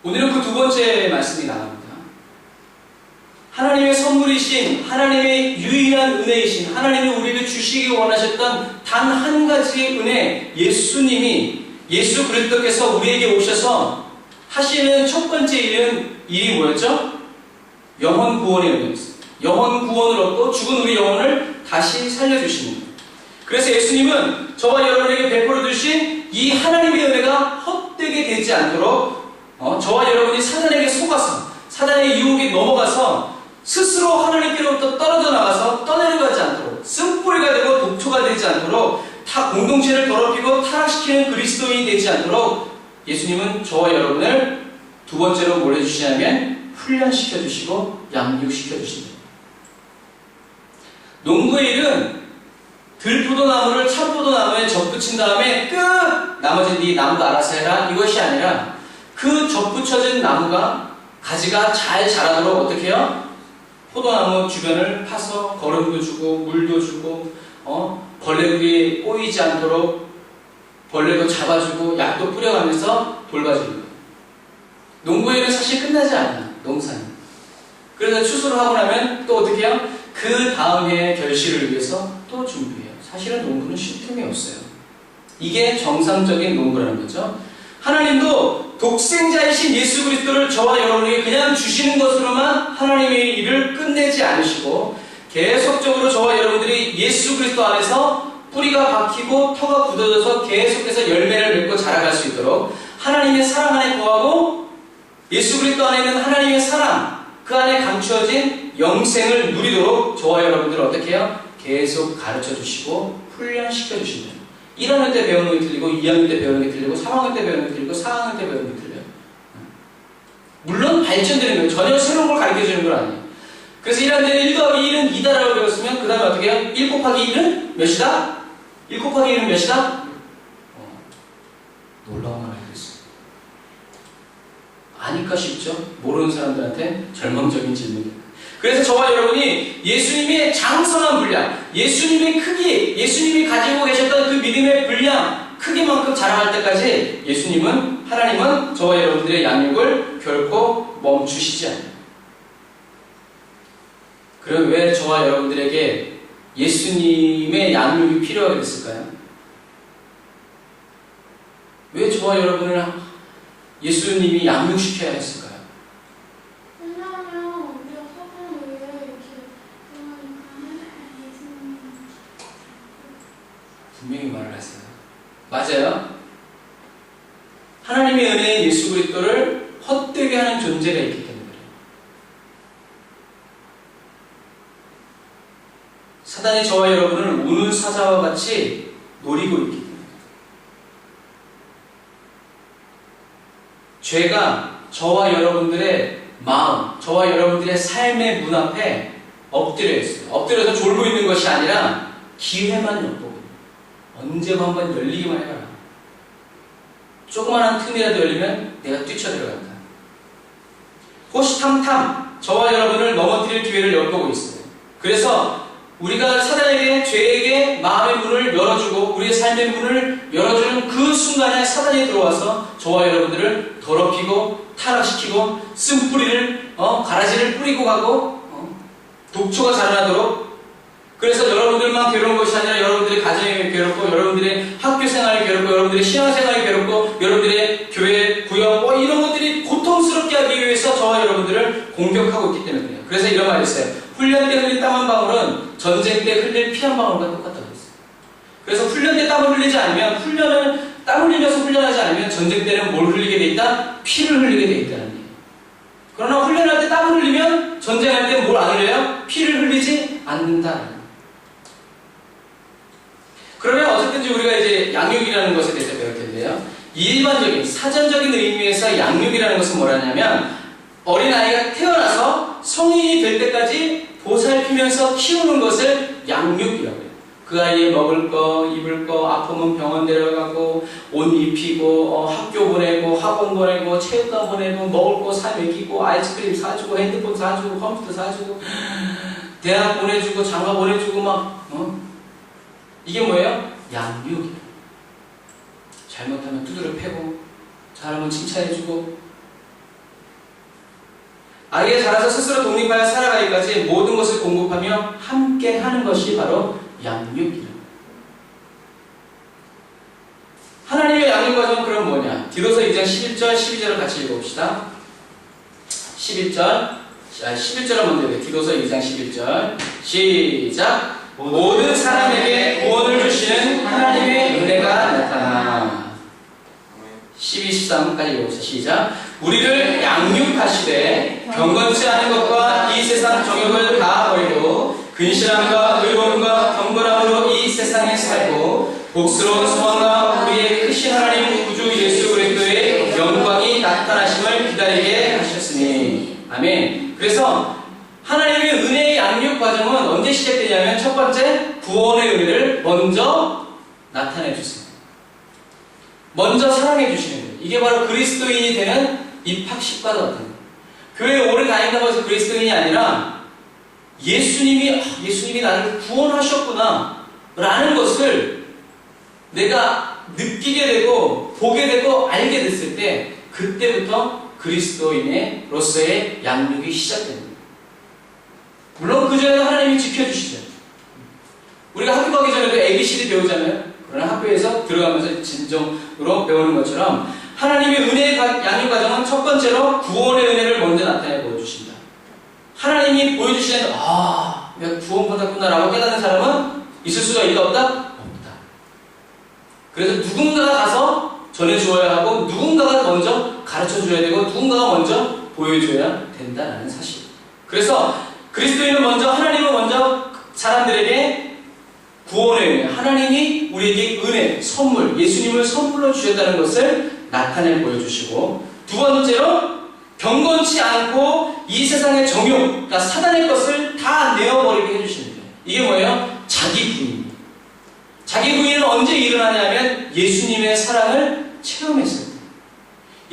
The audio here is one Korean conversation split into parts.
오늘은 그 두 번째 말씀이 나갑니다. 하나님의 선물이신, 하나님의 유일한 은혜이신, 하나님이 우리를 주시기 원하셨던 단 한 가지의 은혜, 예수님이, 예수 그리스도께서 우리에게 오셔서 하시는 첫 번째 일이 뭐였죠? 영혼 구원의 은혜였어요. 영혼 구원을 얻고 죽은 우리 영혼을 다시 살려주시는 거예요. 그래서 예수님은 저와 여러분에게 베풀어 주신 이 하나님의 은혜가 헛되게 되지 않도록 저와 여러분이 사단에게 속아서, 사단의 유혹에 넘어가서 스스로 하나님께로부터 떨어져 나가서 떠내려가지 않도록, 쓴뿌리가 되고 독초가 되지 않도록, 다 공동체를 더럽히고 타락시키는 그리스도인이 되지 않도록 예수님은 저와 여러분을 두 번째로 뭘 해주시냐면 훈련시켜 주시고 양육시켜 주신다. 농부의 일은 들포도나무를 참포도나무에 접붙인 다음에 끝! 나머지 네 나무가 알아서 해라, 이것이 아니라 그 접붙여진 나무가 가지가 잘 자라도록 어떻게 해요? 포도나무 주변을 파서 거름도 주고 물도 주고 벌레들이 꼬이지 않도록 벌레도 잡아주고 약도 뿌려가면서 돌봐주는 거예요. 농부의 일은 사실 끝나지 않아요. 농사는. 그래서 추수를 하고 나면 또 어떻게 해요? 그 다음 해의 결실을 위해서 또 준비해요. 사실은 농부는 쉴 틈이 없어요. 이게 정상적인 농부라는 거죠. 하나님도 독생자이신 예수 그리스도를 저와 여러분에게 그냥 주시는 것으로만 하나님의 일을 끝내지 않으시고 계속적으로 저와 여러분들이 예수 그리스도 안에서 뿌리가 박히고 터가 굳어져서 계속해서 열매를 맺고 자라갈 수 있도록 하나님의 사랑 안에 거하고 예수 그리스도 안에 있는 하나님의 사랑, 그 안에 감추어진 영생을 누리도록 저와 여러분들을 어떻게 해요? 계속 가르쳐 주시고 훈련시켜 주신다. 1학년 때 배우는 게 틀리고 2학년 때 배우는 게 틀리고 3학년 때 배우는 게 틀리고 4학년 때 배우는 게 틀려요. 물론 발전되는 거예요. 전혀 새로운 걸 가르쳐 주는 건 아니에요. 그래서 1학년 때 1 더하기 1은 2다라고 배웠으면 그 다음에 어떻게 해요? 1 곱하기 1은 몇이다? 1 곱하기 1은 몇이다? 놀라운 걸 알고 있어요. 아니까 쉽죠? 모르는 사람들한테 절망적인 질문이에요. 그래서 저와 여러분이 예수님의 장성한 분량, 예수님의 크기, 예수님이 가지고 계셨던 그 믿음의 분량, 크기만큼 자라갈 때까지 예수님은, 하나님은 저와 여러분들의 양육을 결코 멈추시지 않아요. 그럼 왜 저와 여러분들에게 예수님의 양육이 필요하게 됐을까요? 왜 저와 여러분을 예수님이 양육시켜야 했을까요? 분명히 말을 하세요. 맞아요. 하나님의 은혜인 예수 그리스도를 헛되게 하는 존재가 있기 때문에 그래요. 사단이 저와 여러분을 우는 사자와 같이 노리고 있기 때문에 죄가 저와 여러분들의 마음, 저와 여러분들의 삶의 문 앞에 엎드려 있어요. 엎드려서 졸고 있는 것이 아니라 기회만 엿보고 언제 한번 열리기만 해봐라. 조그만한 틈이라도 열리면 내가 뛰쳐들어간다. 호시탐탐 저와 여러분을 넘어뜨릴 기회를 엿보고 있어요. 그래서 우리가 사단에게, 죄에게 마음의 문을 열어주고 우리의 삶의 문을 열어주는 그 순간에 사단이 들어와서 저와 여러분들을 더럽히고 타락시키고 쓴뿌리를 가라지를 뿌리고 가고 독초가 자라나도록, 그래서 여러분들만 괴로운 것이 아니라 여러분들의 가정이 괴롭고 여러분들의 학교 생활이 괴롭고 여러분들의 신앙생활이 괴롭고 여러분들의 교회, 구역 이런 것들이 고통스럽게 하기 위해서 저와 여러분들을 공격하고 있기 때문에 그래요. 그래서 이런 말이 있어요. 훈련 때 흘린 땀 한 방울은 전쟁 때 흘릴 피 한 방울과 똑같다고 했어요. 그래서 훈련 때 땀을 흘리지 않으면, 땀 흘리면서 훈련하지 않으면 전쟁 때는 뭘 흘리게 돼 있다? 피를 흘리게 돼 있다는 얘기예요. 그러나 훈련할 때 땀을 흘리면 전쟁할 때 뭘 안 흘려요? 피를 흘리지 않는다. 그러면 어쨌든지 우리가 이제 양육이라는 것에 대해서 배울 텐데요. 일반적인, 사전적인 의미에서 양육이라는 것은 뭐라냐면 어린아이가 태어나서 성인이 될 때까지 보살피면서 키우는 것을 양육이라고 해요. 그 아이의 먹을 거, 입을 거, 아프면 병원 데려가고, 옷 입히고, 학교 보내고, 학원 보내고, 체육관 보내고, 먹을 거 사 먹이고, 아이스크림 사주고, 핸드폰 사주고, 컴퓨터 사주고, 대학 보내주고, 장가 보내주고, 이게 뭐예요? 양육이에요. 잘못하면 두드려 패고, 잘하면 칭찬해주고, 아이가 자라서 스스로 독립하여 살아가기까지 모든 것을 공급하며 함께 하는 것이 바로 양육이다. 하나님의 양육 과정은 그럼 뭐냐? 디도서 2장 11절, 12절을 같이 읽어봅시다. 11절을 먼저 읽어요. 디도서 2장 11절. 시작! 모든 사람에게 구원을 주시는 하나님의 은혜가 나타나. 12, 13까지 읽어봅시다. 시작! 우리를 양육하시되 경건치 않은 것과 이 세상 정욕을 다 버리고 근실함과 의로움과 경건함으로 이 세상에 살고 복스러운 소망과 우리의 크신 하나님 구주 예수 그리스도의 영광이 나타나심을 기다리게 하셨으니. 아멘. 그래서 하나님의 은혜의 양육 과정은 언제 시작되냐면 첫 번째, 구원의 은혜를 먼저 나타내 주세요. 먼저 사랑해 주시는 거예요. 이게 바로 그리스도인이 되는 입학식과도 같은 거예요. 교회에 오래 다닌다고 해서 그리스도인이 아니라 예수님이 나를 구원하셨구나 라는 것을 내가 느끼게 되고 보게 되고 알게 됐을 때 그때부터 그리스도인으로서의 양육이 시작됩니다. 물론 그 전에는 하나님이 지켜주시죠. 우리가 학교 가기 전에도 ABCD 배우잖아요. 그러나 학교에서 들어가면서 진정으로 배우는 것처럼 하나님의 은혜의 양육 과정은 첫 번째로 구원의 은혜를 먼저 나타내 보여주신다. 하나님이 보여주시는 내가 구원받았구나 라고 깨닫는 사람은 있을 수가 있다 없다? 없다. 그래서 누군가가 가서 전해주어야 하고 누군가가 먼저 가르쳐줘야 되고 누군가가 먼저 보여줘야 된다는 사실. 그래서 그리스도인은 먼저, 하나님은 먼저 사람들에게 구원의 은혜, 하나님이 우리에게 은혜, 선물, 예수님을 선물로 주셨다는 것을 나타내 보여주시고, 두 번째로 경건치 않고 이 세상의 정욕, 그러니까 사단의 것을 다 내어버리게 해주시는 거예요. 이게 뭐예요? 자기 부인입니다. 자기 부인은 언제 일어나냐면 예수님의 사랑을 체험했을 때,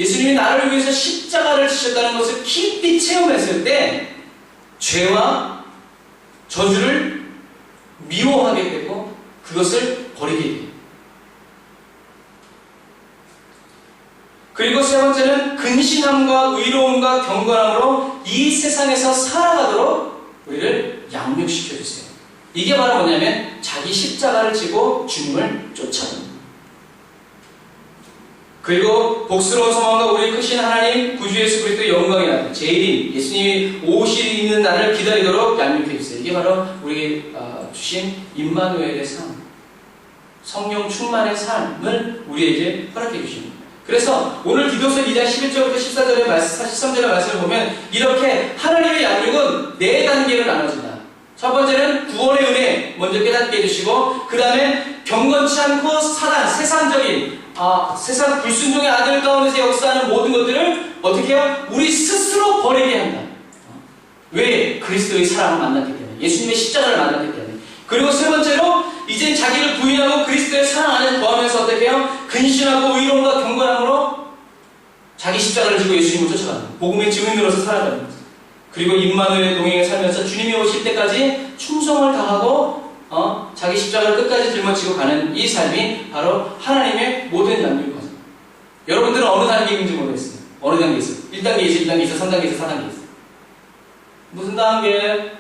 예수님이 나를 위해서 십자가를 지셨다는 것을 깊이 체험했을 때 죄와 저주를 미워하게 되고 그것을 버리게 돼요. 그리고 세 번째는 근신함과 의로움과 경건함으로 이 세상에서 살아가도록 우리를 양육시켜주세요. 이게 바로 뭐냐면 자기 십자가를 지고 주님을 쫓아갑니다. 그리고 복스러운 소망과 우리 크신 하나님 구주 예수 그리스도의 영광이 나타나 제일인 예수님이 오시는 날을 기다리도록 양육해주세요. 이게 바로 우리에게 주신 임마누엘의 삶, 성령 충만의 삶을 우리에게 허락해 주십니다. 그래서 오늘 디도서 2장 11절부터 14절의 말씀, 13절의 말씀을 보면 이렇게 하나님의 양육은 네 단계로 나눠진다. 첫 번째는 구원의 은혜 먼저 깨닫게 해주시고, 그 다음에 경건치 않고 사단, 세상적인 세상 불순종의 아들 가운데서 역사하는 모든 것들을 어떻게 해요? 우리 스스로 버리게 한다. 왜? 그리스도의 사랑을 만났기 때문에, 예수님의 십자가를 만났기 때문에. 그리고 세 번째로 이젠 자기를 부인하고 그리스도의 사랑 안에 거하면서 어떻게 해요? 근신하고 의로움과 경건함으로 자기 십자가를 지고 예수님을 쫓아가는 거예요. 복음의 증인으로서 살아가는 거예요. 그리고 임마누엘의 동행에 살면서 주님이 오실 때까지 충성을 다하고 자기 십자가를 끝까지 짊어지고 가는 이 삶이 바로 하나님의 모든 양육 과정. 여러분들은 어느 단계인지 모르겠어요. 어느 단계에 있어요? 1단계 있어요, 2단계 있어요, 3단계 있어요, 4단계 있어요. 무슨 단계?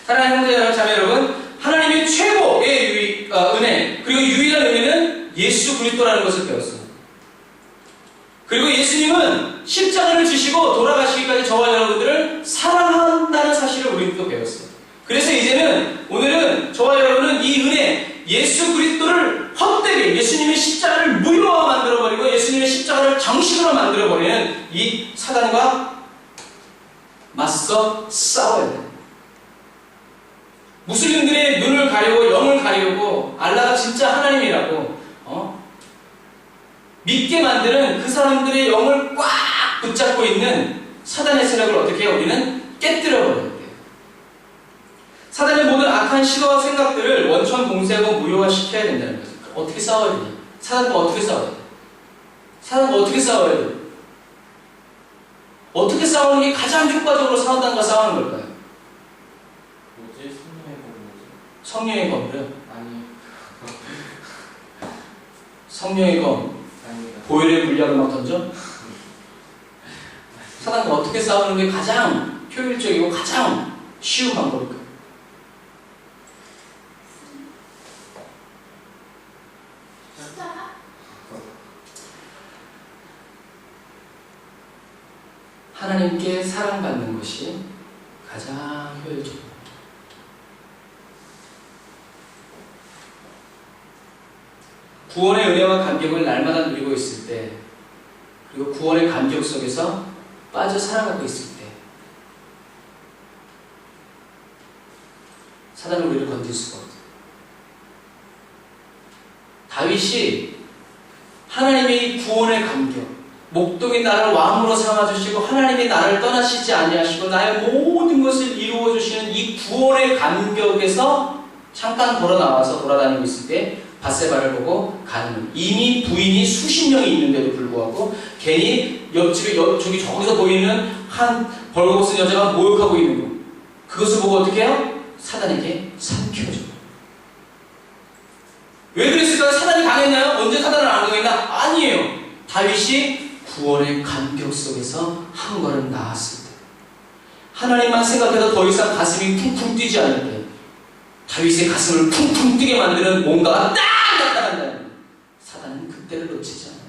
사랑하는 형제 여러분, 자매 여러분, 하나님의 최고의 은혜, 그리고 유일한 은혜는 예수 그리스도라는 것을 배웠어요. 그리고 예수님은 십자가를 지시고 돌아가시기까지 저와 여러분들을 사랑한다는 사실을 우리는 또 배웠어요. 그래서 이제는 오늘은 저와 여러분은 이 은혜, 예수 그리스도를 헛되게 예수님의 십자가를 무효화 만들어버리고 예수님의 십자가를 정식으로 만들어버리는 이 사단과 맞서 싸워야 돼요. 무슬림들의 눈을 가리고 영을 가리고 알라가 진짜 하나님이라고 믿게 만드는 그 사람들의 영을 꽉 붙잡고 있는 사단의 세력을 어떻게 해요? 우리는 깨뜨려버려야 돼요. 사단의 모든 악한 시도와 생각들을 원천 봉쇄하고 무효화시켜야 된다는 거죠. 어떻게 싸워야 되냐? 사단과 어떻게 싸워야 돼요? 사단과 어떻게 싸워야 돼요? 어떻게 싸우는 게 가장 효과적으로 사단과 싸우는 걸까요? 뭐지? 성령의 성령의 검이죠? 검이요? 아니. 성령의 검. 아닙니다. 보혈의 물약을 막 던져? 사단과 어떻게 싸우는 게 가장 효율적이고 가장 쉬운 방법일까요? 하나님께 사랑받는 것이 가장 효율적입니다. 구원의 은혜와 감격을 날마다 누리고 있을 때, 그리고 구원의 감격 속에서 빠져 살아가고 있을 때, 사단은 우리를 건질 수가 없어요. 다윗이 하나님의 구원의 감격, 목동이 나를 왕으로 삼아주시고 하나님이 나를 떠나시지 아니하시고 나의 모든 것을 이루어주시는 이 구원의 감격에서 잠깐 걸어 나와서 돌아다니고 있을 때 밧세바를 보고 가는, 이미 부인이 수십 명이 있는데도 불구하고 괜히 옆집에 저기서 보이는 한 벌거벗은 여자가 모욕하고 있는 거, 그것을 보고 어떻게 해요? 사단에게 삼켜줘요. 왜 그랬을까요? 사단이 강했나요? 언제 사단을 안 강했나? 아니에요. 다윗이 구원의 감격 속에서 한 걸음 나았을 때, 하나님만 생각해도 더 이상 가슴이 쿵쿵 뛰지 않을 때, 다윗의 가슴을 쿵쿵 뛰게 만드는 뭔가가 딱 나타난다면 사단은 그때를 놓치지 않아요.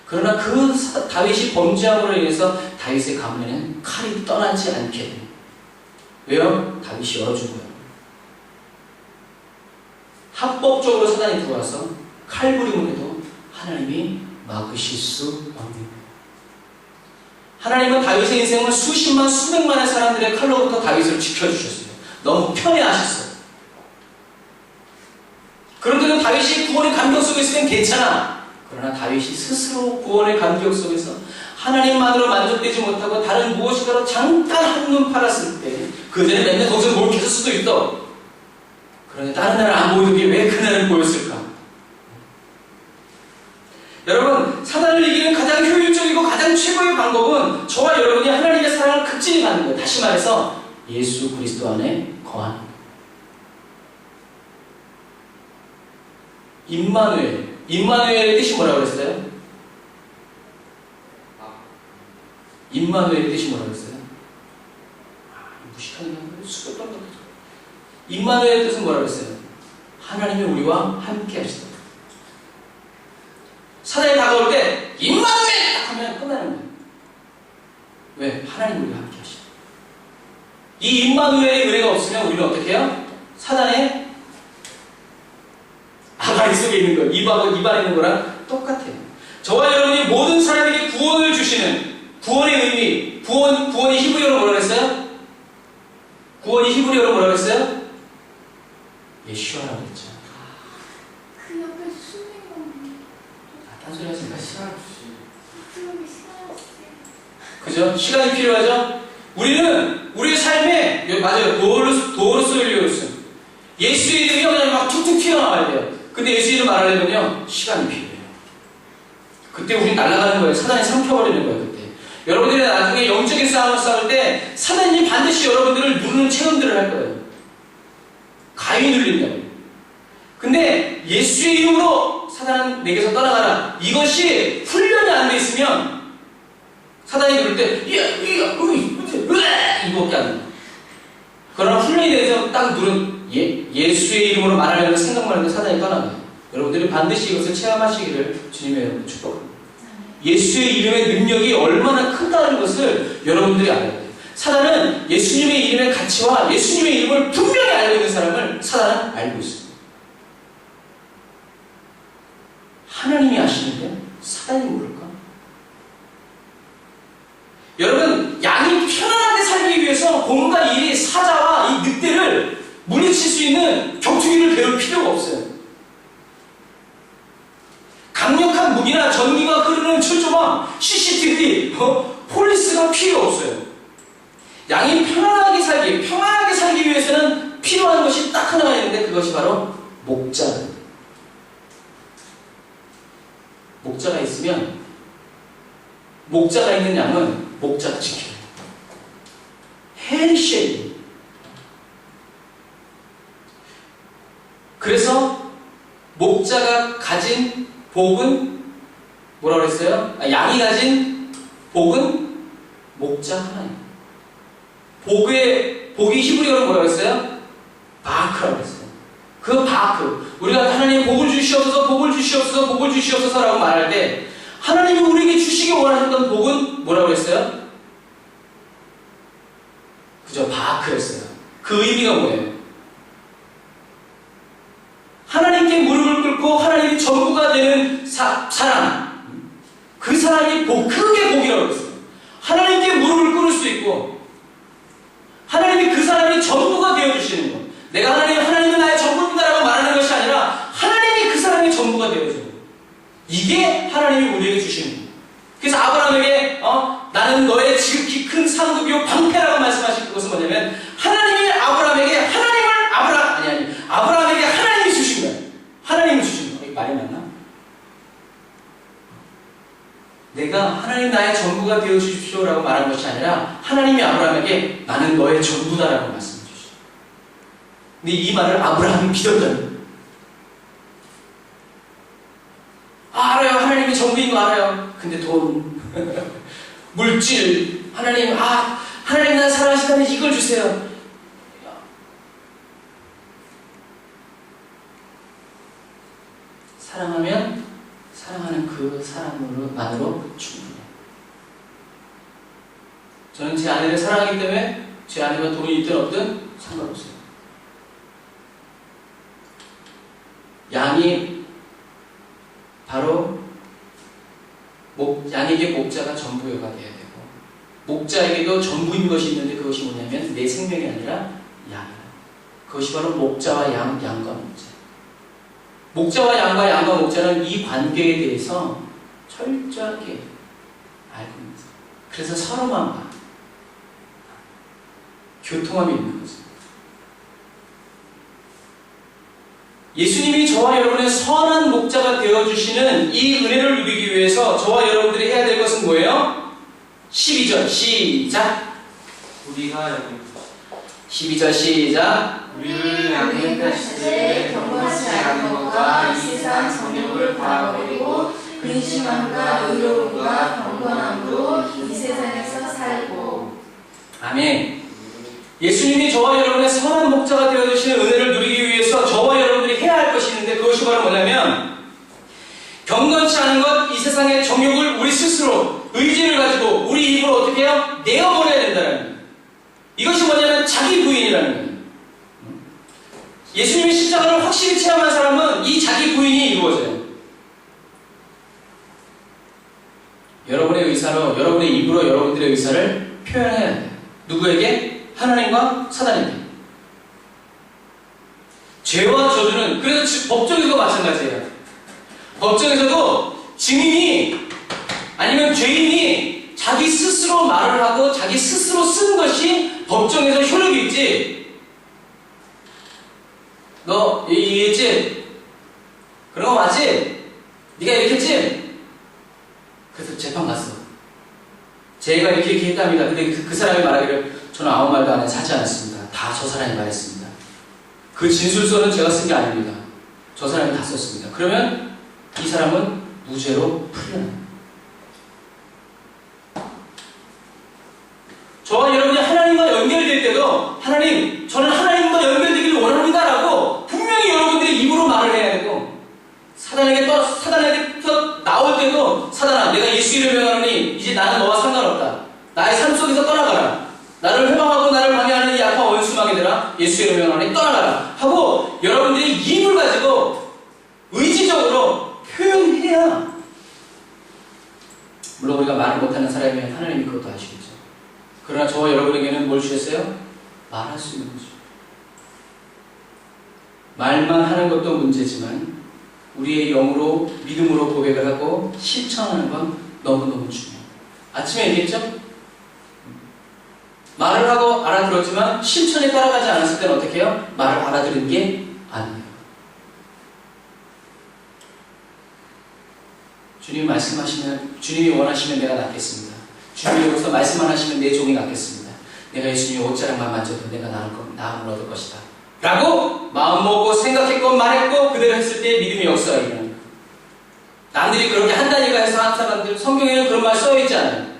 그러나 그 다윗이 범죄함으로 인해서 다윗의 가문에는 칼이 떠나지 않게 됩니다. 왜요? 다윗이 열어준 거예요. 합법적으로 사단이 들어와서 칼부림을 해도 하나님이 막으실 수 없는 거예요. 하나님은 다윗의 인생을 수십만 수백만의 사람들의 칼로부터 다윗을 지켜주셨어요. 너무 편애하셨어요. 그런데도 다윗이 구원의 감격 속에 있으면 괜찮아. 그러나 다윗이 스스로 구원의 감격 속에서 하나님만으로 만족되지 못하고 다른 무엇인가로 잠깐 한눈 팔았을 때, 그 전에 맨날 거기서 몰켰을 수도 있다. 그런데 다른 날은 안 보이는 게 왜 그날은 보였을까? 여러분, 사단을 이기는 가장 효율적이고 가장 최고의 방법은 저와 여러분이 하나님의 사랑을 극진히 받는 거예요. 다시 말해서 예수 그리스도 안에 거하는 거예요. 임마누엘의 뜻이 뭐라고 그랬어요? 임마누엘의 뜻이 뭐라고 그랬어요? 무식하게 수도 떨어져. 임마누엘의 뜻은 뭐라고 그랬어요? 하나님이 우리와 함께 하시다. 사단이 다가올 때 임마누엘! 딱 하면 끝나는 거예요. 왜? 하나님이 우리와 함께 하시다. 이 임마누엘의 은혜가 없으면 우리는 어떻게 해요? 사단의 아가리 속에 있는 거, 입안에 있는 거랑 똑같아요. 저와 여러분이 모든 사람에게 구원을 주시는 구원의 의미, 구원이 히브리어로 뭐라 그랬어요? 구원이 히브리어로 뭐라 그랬어요? 예슈아라고 했죠. 그 옆에 수명이 딴소리 하지 마. 그러기 싫어했어요. 그죠? 시간이 필요하죠? 우리는 우리의 삶에, 맞아요. 도로스 율리오스. 예수의 이름이 그냥 막 툭툭 튀어나와야 돼요. 근데 예수 이름 말하려면요, 시간이 필요해요. 그때 우리 날아가는 거예요. 사단이 삼켜버리는 거예요, 그때. 여러분들이 나중에 영적인 싸움을 싸울 때 사단이 반드시 여러분들을 누르는 체험들을 할 거예요. 가위 눌린다고. 근데 예수의 이름으로 사단은 내게서 떠나가라. 이것이 훈련이 안 돼 있으면 사단이 그럴 때 이거밖에 안 돼요. 그러나 훈련이 돼서 딱 누른 예수의 이름으로 말하려는 생각만 하는데 사단이 떠나가요. 여러분들이 반드시 이것을 체험하시기를 주님의 이름으로 축복합니다. 예수의 이름의 능력이 얼마나 크다는 것을 여러분들이 알아야 돼요. 사단은 예수님의 이름의 가치와 예수님의 이름을 분명히 알고 있는 사람을 사단은 알고 있습니다. 하나님이 아시는데 사단이 모를까? 여러분, 양이 편안하게 살기 위해서 공과 일이 사자와 이 늑대를 물리칠 수 있는 격투기를 배울 필요가 없어요. 강력한 무기나 전기가 흐르는 철조망, CCTV, 폴리스가 필요 없어요. 양이 평안하게 살기 위해서는 필요한 것이 딱 하나가 있는데 그것이 바로 목자입니다. 목자가 있으면 목자가 있는 양은 목자가 지켜요. 헬쉐이. 그래서 목자가 가진 복은 뭐라고 그랬어요? 양이 가진 복은 목자 하나님. 복이 히브리어로 뭐라고 했어요? 바크라고 했어요. 그 바크. 우리가 하나님 복을 주시옵소서, 복을 주시옵소서, 복을 주시옵소서라고 말할 때 하나님이 우리에게 주시기 원하셨던 복은 뭐라고 했어요? 그죠? 바크였어요. 그 의미가 뭐예요? 하나님께 무릎을 꿇고 하나님이 전부가 되는 사람. 그 사람이 그게 복이라고 했어요. 하나님께 무릎을 꿇을 수 있고 하나님이 그 사람이 전부가 되어주시는 것. 내가 하나님은 나의 전부입니다라고 말하는 것이 아니라 하나님이 그 사람의 전부가 되어주는 것. 이게 하나님이 우리에게 주시는 것. 그래서 아브라함에게 나는 너의 지극히 큰 상급이요 방패라고 말씀하신 그것은 뭐냐면 하나님이 아브라함에게 아브라함에게 하나님이 주신 거예요. 하나님이 주신 거예요. 말이 맞나? 내가 하나님 나의 전부가 되어 주십시오라고 말한 것이 아니라 하나님이 아브라함에게 나는 너의 전부다라고 말씀해 주시죠. 근데 이 말을 아브라함이 믿었다는. 알아요. 하나님이 전부인 거 알아요. 근데 돈, 물질, 하나님 나 사랑하시다면 이걸 주세요. 사랑하면 사랑하는 그 사람만으로 충분해요. 저는 제 아내를 사랑하기 때문에 제 아내가 돈이 있든 없든 상관없어요. 양이 바로 양에게 목자가 전부여가 돼야 되고 목자에게도 전부인 것이 있는데 그것이 뭐냐면 내 생명이 아니라 양이에요. 그것이 바로 목자와 양과 목자. 목자와 양과 목자는 이 관계에 대해서 철저하게 알고 있는 거죠. 그래서 서로만 교통함이 있는 거죠. 예수님이 저와 여러분의 선한 목자가 되어주시는 이 은혜를 누리기 위해서 저와 여러분들이 해야 될 것은 뭐예요? 12절 시작. 우리가 여기 12절 시작. 우리를 양해 하시되 경건치 않은 것과 이 세상 정욕을 버리고 근심함과 의로움과 경건함으로 이 세상에서 살고. 아멘. 예수님이 저와 여러분의 선한 목자가 되어주시는 은혜를 누리기 위해서 저와 여러분들이 해야 할 것이 있는데 그것이 바로 뭐냐면 경건치 않은 것, 이 세상의 정욕을 우리 스스로 의지를 가지고 우리 입으로 어떻게 해요? 내어버려야 된다는 거예요. 이것이 뭐냐면 자기 부인이라는 거예요. 예수님의 십자가를 확실히 체험한 사람은 이 자기 부인이 이루어져요. 여러분의 의사로, 여러분의 입으로 여러분들의 의사를 표현해야 돼요. 누구에게? 하나님과 사단에게. 죄와 저주는, 그래서 법정에서도 마찬가지예요. 법정에서도 증인이 아니면 죄인이 자기 스스로 말을 하고 자기 스스로 쓴 것이 법정에서 효력이 있지. 너 얘기했지? 그런 거 맞지? 네가 이렇게 했지? 그래서 재판 갔어. 제가 이렇게 했답니다. 근데 그 사람이 말하기를 저는 아무 말도 안 해서 하지 않았습니다. 다 저 사람이 말했습니다. 그 진술서는 제가 쓴 게 아닙니다. 저 사람이 다 썼습니다. 그러면 이 사람은 무죄로 풀려나요. 저와 여러분이 하나님과 연결될 때도 하나님, 저는 하나님과 연결되기를 원합니다라고 분명히 여러분들이 입으로 말을 해야 되고 사단에게서 나올 때도 사단아, 내가 예수 이름을 명하노니 이제 나는 너와 상관없다. 나의 삶 속에서 떠나가라. 나를 회방하고 나를 방해하는 이 악한 원수 마귀들아, 예수 이름을 명하노니 떠나가라 하고 여러분들이 입을 가지고 의지적으로 표현해야, 물론 우리가 말을 못하는 사람이면 하나님이 그것도 아시겠죠. 그러나 저와 여러분에게는 뭘 주셨어요? 말할 수 있는 거죠. 말만 하는 것도 문제지만 우리의 영으로 믿음으로 고백을 하고 실천하는 건 너무너무 중요해요. 아침에 얘기했죠? 말을 하고 알아들었지만 실천에 따라가지 않았을 때는 어떻게 해요? 말을 알아들은 게 아니에요. 주님이 말씀하시면, 주님이 원하시면 내가 낫겠습니다. 주님이 여기서 말씀만 하시면 내 종이 낫겠습니다. 내가 예수님의 옷자락만 만져도 내가 나음을 얻을 것이다 라고 마음먹고 생각했고 말했고 그대로 했을 때 믿음의 역사가 일어나는 거예요. 남들이 그렇게 한다니까 해서 한 사람들, 성경에는 그런 말 써있지 않아요.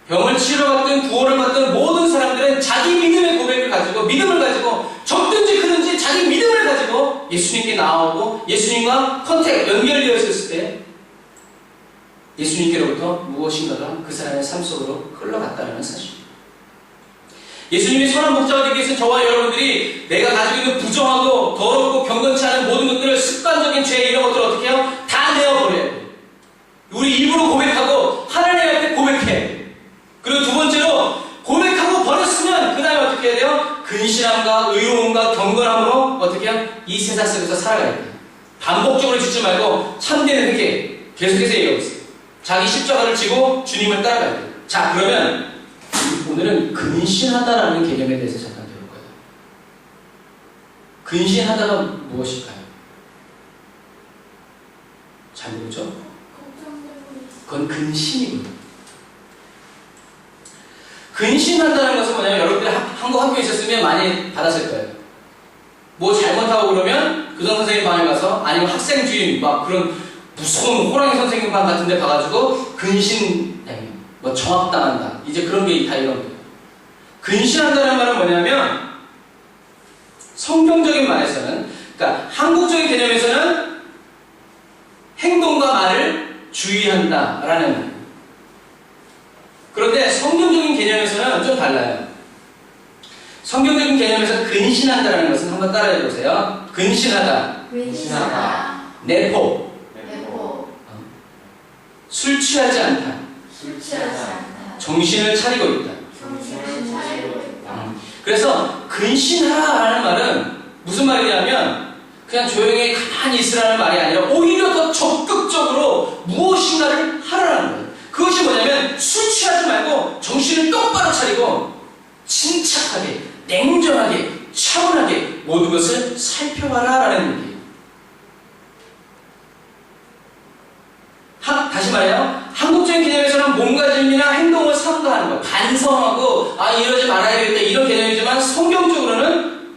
병을 치료받든 구원을 받든 모든 사람들은 자기 믿음의 고백을 가지고 믿음을 가지고 적든지 크든지 자기 믿음을 가지고 예수님께 나오고 예수님과 연결되어 있었을 때 예수님께로부터 무엇인가가 그 사람의 삶 속으로 흘러갔다는 사실입니다. 예수님이 선한 목자가 되기 위해서 저와 여러분들이 내가 가지고 있는 부정하고 더럽고 경건치 않은 모든 것들을 습관적인 죄 이런 것들을 어떻게 해요? 다 내어버려야 돼요. 우리 입으로 고백하고 하나님 앞에 고백해야 돼요. 그리고 두 번째로 고백하고 버렸으면 그 다음에 어떻게 해야 돼요? 근신함과 의로움과 경건함으로 어떻게 해요? 이 세상 속에서 살아가야 돼요. 반복적으로 짓지 말고 참되는 회개 계속해서 얘기하고 있어요. 자기 십자가를 지고 주님을 따라가야 돼요. 자, 그러면 오늘은 근신하다라는 개념에 대해서 잠깐 배울 거예요. 근신하다가 무엇일까요? 잘 모르죠? 걱정되고 있어. 그건 근신이거든요. 근신한다는 것은 뭐냐면 여러분들이 한국 학교에 있었으면 많이 받았을 거예요. 뭐 잘못하고 그러면 교장 선생님 방에 가서 아니면 학생 주임 막 그런 무서운 호랑이 선생님 방 같은 데 가가지고 근신 뭐 정학당한다. 이제 그런 게 다 이런 거예요. 근신한다는 말은 뭐냐면 성경적인 말에서는 그러니까 한국적인 개념에서는 행동과 말을 주의한다라는 말이에요. 그런데 성경적인 개념에서는 좀 달라요. 성경적인 개념에서 근신한다는 것은 한번 따라해 보세요. 근신하다, 근신하다, 내포, 내포, 술 취하지 않다, 술 취하지 않다, 정신을 차리고 있다. 정신을 차리고 있다. 그래서 근신하라라는 말은 무슨 말이냐면 그냥 조용히 가만히 있으라는 말이 아니라 오히려 더 적극적으로 무엇인가를 하라는 거예요. 그것이 뭐냐면 술 취하지 말고 정신을 똑바로 차리고 침착하게, 냉정하게, 차분하게 모든 것을 살펴봐라라는 얘기예요. 다시 말해요. 한국적인 개념에서는 몸가짐이나 행동을 삼가하는 거예요. 반성하고 이러지 말아야 되겠다 이런 개념이지만 성경적으로는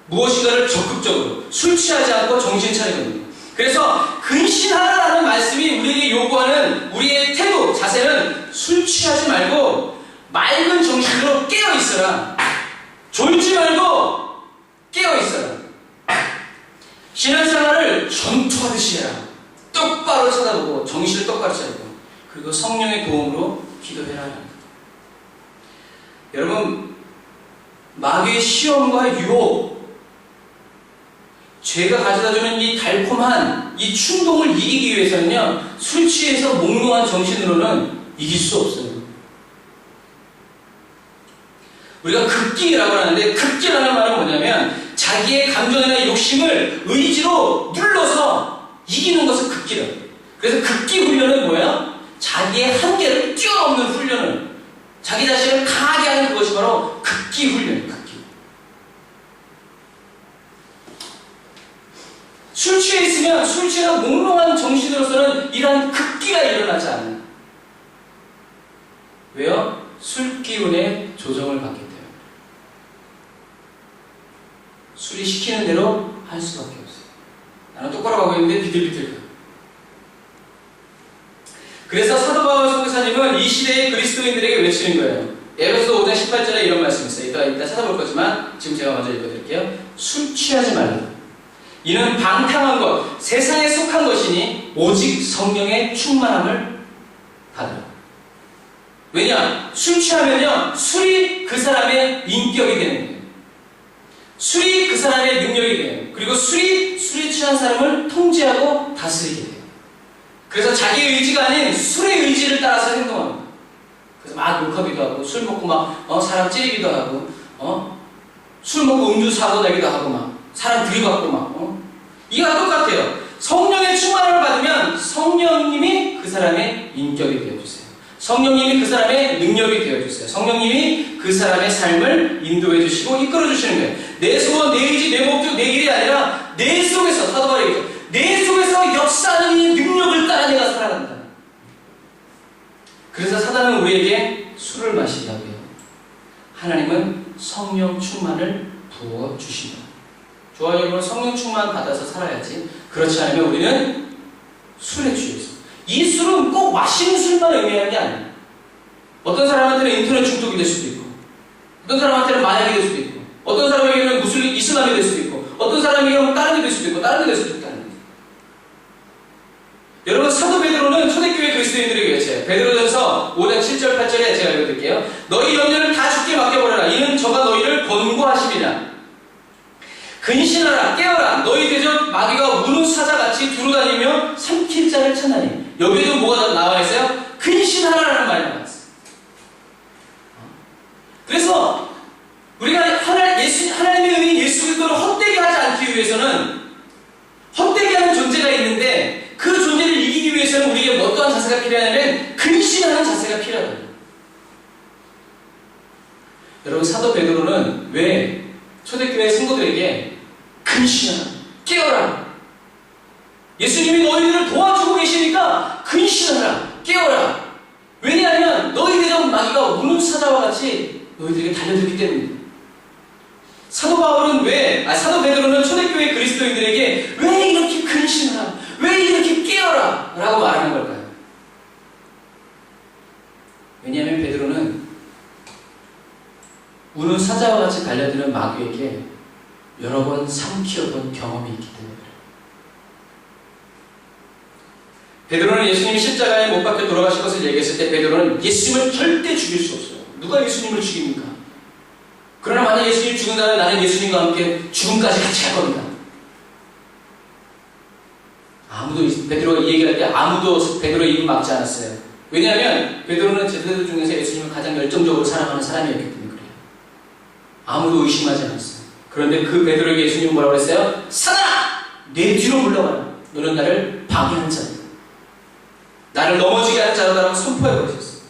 무엇인가를 적극적으로 술 취하지 않고 정신 차리거든요. 그래서 근신하라는 말씀이 우리에게 요구하는 우리의 태도, 자세는 술 취하지 말고 맑은 정신으로 깨어있어라. 졸지 말고 깨어있어라. 신앙생활을 전투하듯이 해라. 똑바로 쳐다보고 정신을 똑바로 차리고 그리고 성령의 도움으로 기도해라. 여러분, 마귀의 시험과 유혹, 죄가 가져다주는 이 달콤한 이 충동을 이기기 위해서는요, 술 취해서 몽롱한 정신으로는 이길 수 없어요. 우리가 극기라고 하는데, 극기라는 말은 뭐냐면 자기의 감정이나 욕심을 의지로 눌러서 이기는 것을 극기라고 해요. 그래서 극기 훈련은 뭐예요? 자기의 한계를 뛰어넘는 훈련을, 자기 자신을 강하게 하는 그것이 바로 극기 훈련이에요. 극기. 술 취해 있으면 술 취한 몽롱한 정신으로서는 이러한 극기가 일어나지 않아요. 왜요? 술 기운의 조정을 받기 때문에. 술이 시키는 대로 할 수밖에 없어요. 나는 똑바로 가고 있는데 비틀비틀 가. 그래서 사도 바울 선교사님은 이 시대의 그리스도인들에게 외치는 거예요. 에베소 5장 18절에 이런 말씀이 있어요. 이따 찾아볼 거지만 지금 제가 먼저 읽어드릴게요. 술 취하지 말라. 이는 방탕한 것, 세상에 속한 것이니 오직 성령의 충만함을 받으라. 왜냐? 술 취하면요, 술이 그 사람의 인격이 되는 거예요. 술이 그 사람의 능력이 돼요. 그리고 술에 취한 사람을 통제하고 다스리게 돼요. 그래서 자기 의지가 아닌 술의 의지를 따라서 행동합니다. 그래서 막 욕하기도 하고, 술 먹고 막 사람 찌르기도 하고, 술 먹고 음주 사고 내기도 하고 막 사람 들이받고 막 이거랑 똑같아요. 성령의 충만함을 받으면 성령님이 그 사람의 인격이 되어주세요. 성령님이 그 사람의 능력이 되어주세요. 성령님이 그 사람의 삶을 인도해 주시고 이끌어 주시는 거예요. 내 소원, 내 의지, 내 목적, 내 길이 아니라 내 속에서, 사도 바울이 얘기죠. 내 속에서 역사하는 이 능력을 따라 내가 살아간다. 그래서 사단은 우리에게 술을 마시게 하고요. 하나님은 성령 충만을 부어 주신다. 좋아요, 여러분. 성령 충만 받아서 살아야지. 그렇지 않으면 우리는 술에 취해 있습니다. 이 술은 꼭 마시는 술만 의미하는 게 아니에요. 어떤 사람한테는 인터넷 중독이 될 수도 있고, 어떤 사람한테는 마약이 될 수도 있고, 어떤 사람에게는 무슬림 이슬람이 될 수도 있고, 어떤 사람에게는 다른 게 될 수도 있고, 다른 게 될 수도 있다는 거예요. 여러분, 사도 베드로는 초대교회 그리스도인들에게 외쳐요. 베드로전서 5장 7절 8절에 제가 읽어드릴게요. 너희 염려를 다 주께 맡겨버려라. 이는 저가 너희를 권고하심이라. 근신하라, 깨어라. 너희 대적 마귀가 우는 사자같이 두루다니며 삼킬 자를 찾나니. 여기에도 뭐가 나와 있어요? 근신하라라는 말이 나와 있어요. 그래서 우리가 하나님의 은혜인 예수 그리스도를 헛되게 하지 않기 위해서는 헛되게 하는 존재가 있는데, 그 존재를 이기기 위해서는 우리에게 어떠한 자세가 필요하냐면 근신하는 자세가 필요하다. 여러분, 사도 베드로는 왜 초대교회 성도들에게 근신하라, 깨어라, 예수님이 너희들을 도와주고 계시니까 근신하라, 깨어라. 왜냐하면 너희 대적 마귀가 우는 사자와 같이 너희들에게 달려들기 때문입니다. 사도 베드로는 초대교회 그리스도인들에게 왜 이렇게 근신하라, 왜 이렇게 깨어라 라고 말하는 걸까요? 왜냐하면 베드로는 우는 사자와 같이 달려드는 마귀에게 여러 번 삼키어본 경험이 있기 때문에 그래요. 베드로는 예수님이 십자가에 못 박혀 돌아가실 것을 얘기했을 때 베드로는 예수님을 절대 죽일 수 없어요. 누가 예수님을 죽입니까? 그러나 만약 예수님이 죽은다면 나는 예수님과 함께 죽음까지 같이 할 겁니다. 베드로가 이 얘기를 할 때 아무도 베드로의 입을 막지 않았어요. 왜냐하면 베드로는 제자들 중에서 예수님을 가장 열정적으로 사랑하는 사람이었기 때문에 그래요. 아무도 의심하지 않았어요. 그런데 그 베드로에게 예수님은 뭐라고 했어요? 사단아! 내 뒤로 물러가라. 너는 나를 방해하는 자다. 나를 넘어지게 하는 자라고 선포해버리셨어요.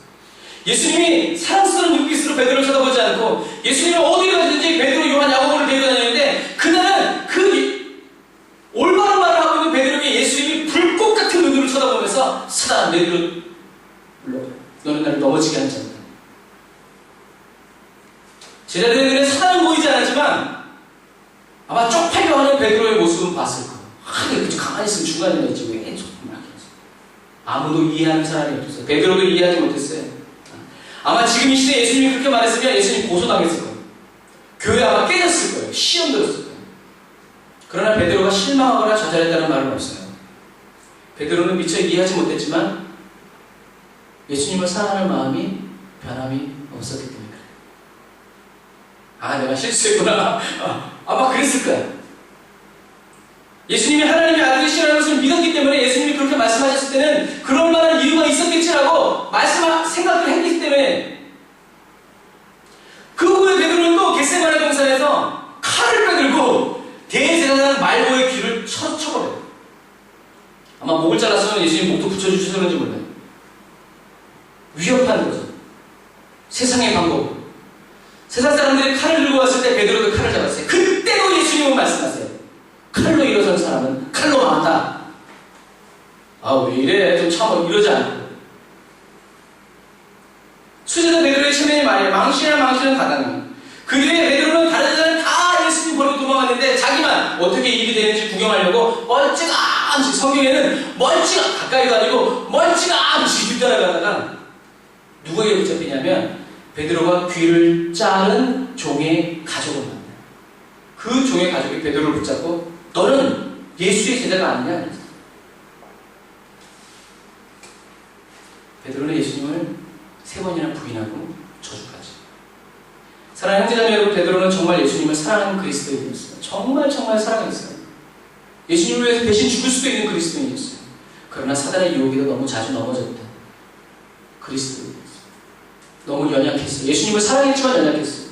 예수님이 사랑스러운 눈빛으로 베드로를 쳐다보지 않고 예수님이 어디를 가든지 베드로, 요한, 야고보를 데리고 다녔는데 그날은 그 올바른 말을 하고 있는 베드로에게 예수님이 불꽃 같은 눈으로 쳐다보면서 사단아, 내 뒤로 물러가라. 너는 나를 넘어지게 하는 자다. 제자들의 눈에 사단은 보이지 않았지만 아마 쪽팔려 하는 베드로의 모습은 봤을 거예요. 이렇게 가만히 있으면 중간에 있지 왜 조금 이렇게 해서. 아무도 이해하는 사람이 없었어요. 베드로도 이해하지 못했어요. 아마 지금 이 시대에 예수님이 그렇게 말했으면 예수님이 고소당했을 거예요. 교회 아마 깨졌을 거예요. 시험 들었을 거예요. 그러나 베드로가 실망하거나 좌절했다는 말은 없어요. 베드로는 미처 이해하지 못했지만 예수님을 사랑하는 마음이 변함이 없었기 때문에 그래요. 아, 내가 실수했구나. 아마 그랬을 거예요. 예수님이 하나님의 아들이시라는 것을 믿었기 때문에 예수님이 그렇게 말씀하셨을 때는 그럴 만한 이유가 있었겠지라고 생각을 했기 때문에 그 후에 베드로는 또 겟세마네 동산에서 칼을 빼들고 대제사장 말고의 귀를 쳐버려요. 아마 목을 잘라서 예수님 목도 붙여주셔서 그런지 몰라요. 위협하는 거죠. 세상의 방법. 세상 사람들이 칼을 들고 왔을 때 베드로도 칼을 잡았어요. 그때도 예수님은 말씀하세요. 칼로 일어선 사람은 칼로 망한다. 아, 왜 이래? 좀 참아. 이러지 않고. 수제자 베드로의 체면이 말이에요. 망신은 가당해. 그 뒤에 베드로는 다른 사람 다 예수님 버리고 도망갔는데 자기만 어떻게 일이 되는지 구경하려고 멀찌감치, 성경에는 가까이도 아니고 멀찌감치 뒤따라가다가 누구에게 붙잡히냐면 베드로가 귀를 자른 종의 가족을 만나요. 그 종의 가족이 베드로를 붙잡고 너는 예수의 제자가 아니냐 그랬어요. 베드로는 예수님을 3번이나 부인하고 저주까지. 사랑하는 형제자매 여러분, 베드로는 정말 예수님을 사랑하는 그리스도인이었어요. 정말 사랑했어요. 예수님을 위해서 대신 죽을 수도 있는 그리스도인이었어요. 그러나 사단의 유혹에도 너무 자주 넘어졌다. 그리스도인이었어요. 너무 연약했어요. 예수님을 사랑했지만 연약했어요.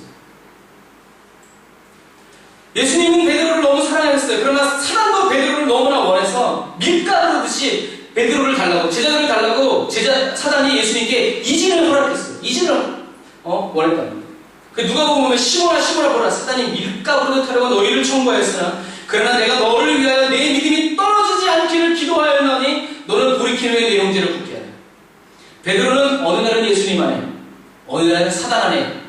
예수님은 베드로를 너무 사랑했어요. 그러나 사단도 베드로를 너무나 원해서 밀가루듯이 베드로를 달라고, 제자들을 달라고 사단이 예수님께 이진을 허락했어요. 이진을 원했다는 거예요. 그 누가 보면 시모나 보라, 사단이 밀가루를 타려고 너희를 청구하였으나 그러나 내가 너를 위하여 내 믿음이 떨어지지 않기를 기도하였나니 너는 돌이키는 후에 내 형제를 붙게 하라. 베드로는 어느 날은 예수님 안에, 어느 날은 사단 안에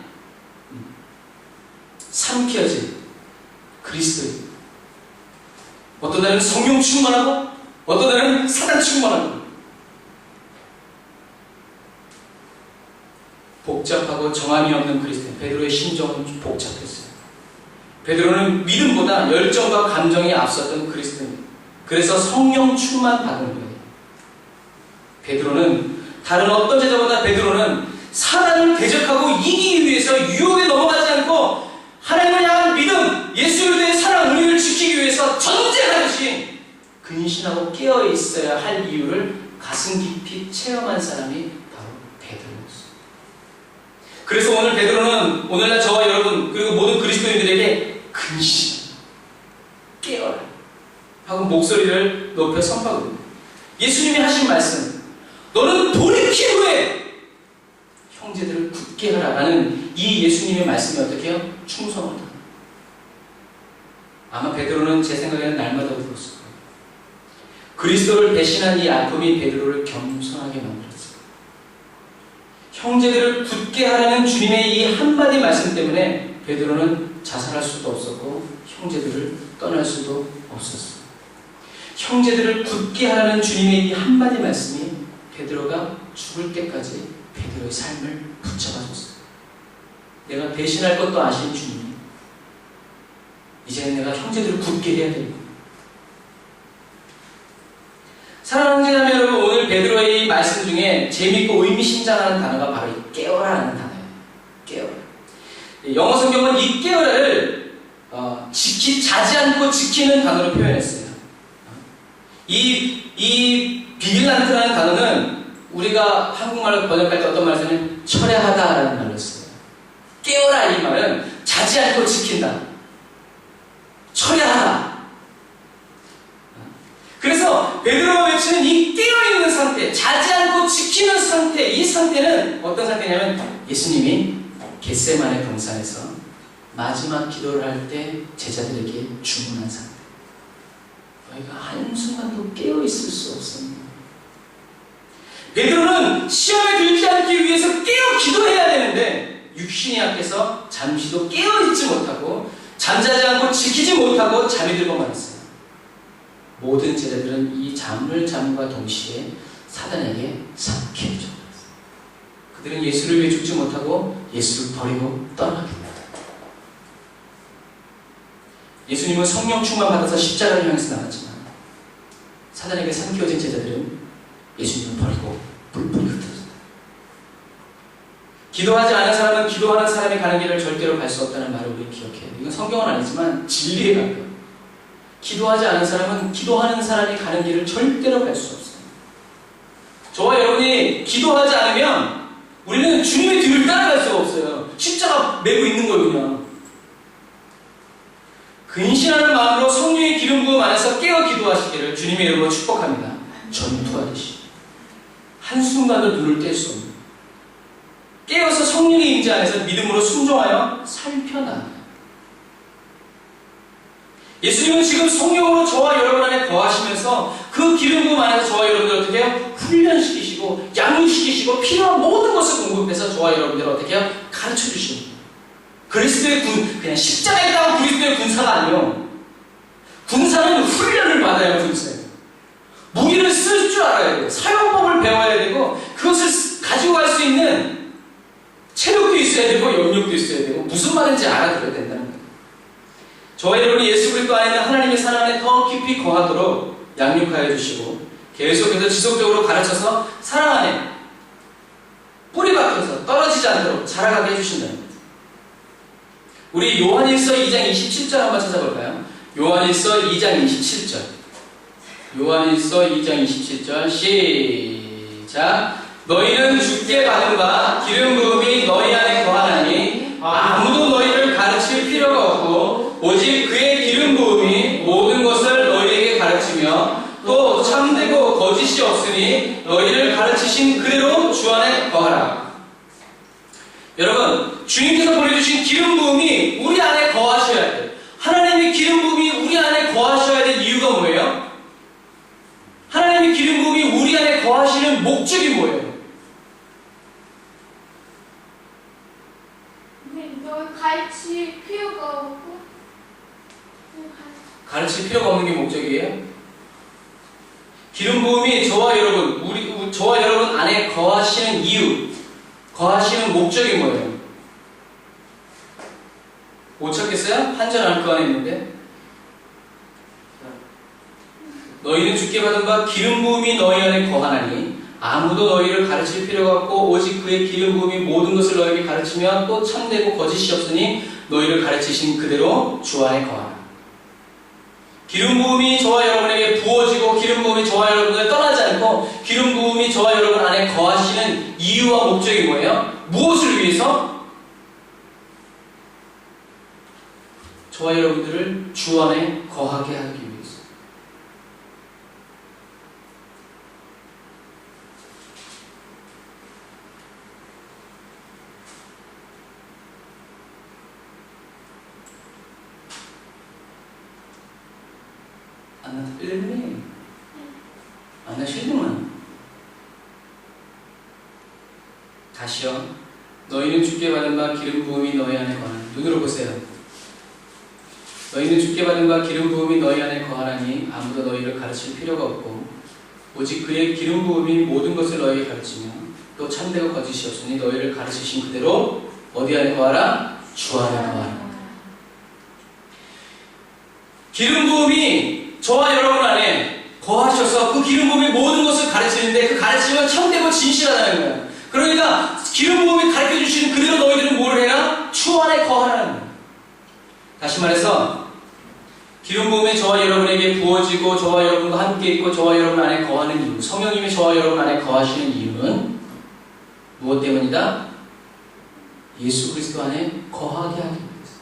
삼켜진 그리스도인. 어떤 날은 성령 충만하고 어떤 날은 사단 충만하고. 복잡하고 정함이 없는 그리스도인 베드로의 심정은 복잡했어요. 베드로는 믿음보다 열정과 감정이 앞섰던 그리스도인. 그래서 성령 충만 받은 거예요. 베드로는 다른 어떤 제자보다 베드로는 사단을 대적하고 이기기 위해서 유혹에 넘어가지 않고 하나님을 향한 믿음, 예수에 대해 사랑, 의를 지키기 위해서 전쟁하듯이 근신하고 깨어 있어야 할 이유를 가슴 깊이 체험한 사람이 바로 베드로였어요. 그래서 오늘 베드로는 오늘날 저와 여러분 그리고 모든 그리스도인들에게 근신, 깨어라 하고 목소리를 높여 선포하거든요. 예수님이 하신 말씀, 너는 돌이킨 후에 형제들을 굳게 하라라는 이 예수님의 말씀이 어떻게 해요? 충성하다. 아마 베드로는 제 생각에는 날마다 울었을 거예요. 그리스도를 대신한 이 아픔이 베드로를 겸손하게 만들었어요. 형제들을 굳게 하라는 주님의 이 한마디 말씀 때문에 베드로는 자살할 수도 없었고 형제들을 떠날 수도 없었어요. 형제들을 굳게 하라는 주님의 이 한마디 말씀이 베드로가 죽을 때까지 베드로의 삶을 붙잡아줬어요. 내가 대신할 것도 아신 주님이 이제는 내가 형제들을 굳게 해야 됩니다. 사랑하는 형제자매 여러분, 오늘 베드로의 이 말씀 중에 재밌고 의미심장한 단어가 바로 이 깨어라라는 단어예요. 깨어라. 영어 성경은 이 깨어라를 자지 않고 지키는 단어로 표현했어요. 이 비길란트라는 단어는 우리가 한국말로 번역할 때 어떤 말을 쓰냐면 철야하다라는 말을 써요. 깨어라 이 말은 자지 않고 지킨다. 철야하다. 그래서 베드로가 외치는 이 깨어있는 상태, 자지 않고 지키는 상태, 이 상태는 어떤 상태냐면 예수님이 겟세마네 동산에서 마지막 기도를 할 때 제자들에게 주문한 상태. 너희가 한순간도 깨어있을 수 없습니다. 베드로는 시험에 들지 않기 위해서 깨어 기도해야 되는데 육신이 약해서 잠시도 깨어있지 못하고 잠자지 않고 지키지 못하고 잠이 들고 말았어요. 모든 제자들은 이 잠과 동시에 사단에게 삼켜져 버렸어요. 그들은 예수를 위해 죽지 못하고 예수를 버리고 떠나게 됩니다. 예수님은 성령 충만 받아서 십자가를 향해서 나갔지만 사단에게 삼켜진 제자들은 예수님을 버리고 뿔뿔이 흩어졌다. 기도하지 않은 사람은 기도하는 사람이 가는 길을 절대로 갈 수 없다는 말을 우리 기억해요. 이건 성경은 아니지만 진리에 가까워요. 기도하지 않은 사람은 기도하는 사람이 가는 길을 절대로 갈 수 없어요. 저와 여러분이 기도하지 않으면 우리는 주님의 뒤를 따라갈 수가 없어요. 십자가 메고 있는 거예요, 그냥. 근신하는 마음으로 성령의 기름 부음 안에서 깨어 기도하시기를 주님의 이름으로 축복합니다. 전투하듯이 한순간도 눈을 뗄 수 없는 깨어서 성령의 임재 안에서 믿음으로 순종하여 살펴나가요. 예수님은 지금 성령으로 저와 여러분 안에 거하시면서 그 기름 부음 안에서 저와 여러분들 어떻게 해요? 훈련시키시고 양육시키시고 필요한 모든 것을 공급해서 저와 여러분들을 어떻게 해요? 가르쳐주십니다. 그리스도의 그냥 십자가에 따온 그리스도의 군사가 아니요. 군사는 훈련을 받아야 군사예요. 무기를 쓸 줄 알아야 돼요. 사용법을 배워야 되고 그것을 가지고 갈 수 있는 체력도 있어야 되고 영역도 있어야 되고 무슨 말인지 알아들어야 된다는 거예요. 저와 여러분이 예수 그리스도 안에 있는 하나님의 사랑 안에 더 깊이 거하도록 양육하여 주시고 계속해서 지속적으로 가르쳐서 사랑 안에 뿌리 박혀서 떨어지지 않도록 자라가게 해주신다는 거예요. 우리 요한일서 2장 27절 한번 찾아볼까요? 요한일서 2장 27절. 요한일서 2장 27절 시작. 너희는 주께 받은 바 기름 부음이 너희 안에 거하나니 아무도 너희를 가르칠 필요가 없고 오직 그의 기름 부음이 모든 것을 너희에게 가르치며 또 참되고 거짓이 없으니 너희를 가르치신 그대로 주 안에 거하라. 여러분, 주님께서 보내주신 기름 부음이 우리 안에 거하셔야 돼요. 하나님의 기름 부음이 우리 안에 거하셔야 될 이유가 뭐예요? 하나님의 기름 부음이 우리 안에 거하시는 목적이 뭐예요? 너 가르칠 필요가 없고 가르칠 필요가 없는 게 목적이에요? 기름 부음이 저와 여러분 안에 거하시는 이유, 거하시는 목적이 뭐예요? 못 찾겠어요? 한절 알 거 안에 있는데. 너희는 주께 받은 바 기름 부음이 너희 안에 거하나니 아무도 너희를 가르칠 필요가 없고 오직 그의 기름 부음이 모든 것을 너희에게 가르치면 또 참되고 거짓이 없으니 너희를 가르치신 그대로 주 안에 거하라. 기름 부음이 저와 여러분에게 부어지고 기름 부음이 저와 여러분을 떠나지 않고 기름 부음이 저와 여러분 안에 거하시는 이유와 목적이 뭐예요? 무엇을 위해서? 저와 여러분들을 주 안에 거하게 하기 위해서. 안나 필름이 안나 실드만 다시요. 너희는 주께 받은 바 기름 부음이 너희 안에 거하나니 눈으로 보세요. 너희는 주께 받은 바 기름 부음이 너희 안에 거하나니 아무도 너희를 가르칠 필요가 없고 오직 그의 기름 부음이 모든 것을 너희에게 가르치며 또 참되고 거짓이 없으니 너희를 가르치신 그대로 어디 안에 거하라? 주 안에 거하라. 기름 부음이 저와 여러분 안에 거하셔서 그 기름 부음이 모든 것을 가르치는데 그 가르침은 참되고 진실하다는 거예요. 그러니까 기름 부음이 가르쳐 주시는 그대로 너희들은 뭘 해라? 주 안에 거하라는 거예요. 다시 말해서 기름 부음이 저와 여러분에게 부어지고 저와 여러분과 함께 있고 저와 여러분 안에 거하는 이유, 성령님이 저와 여러분 안에 거하시는 이유는 무엇 때문이다? 예수 그리스도 안에 거하게 하기 위해서.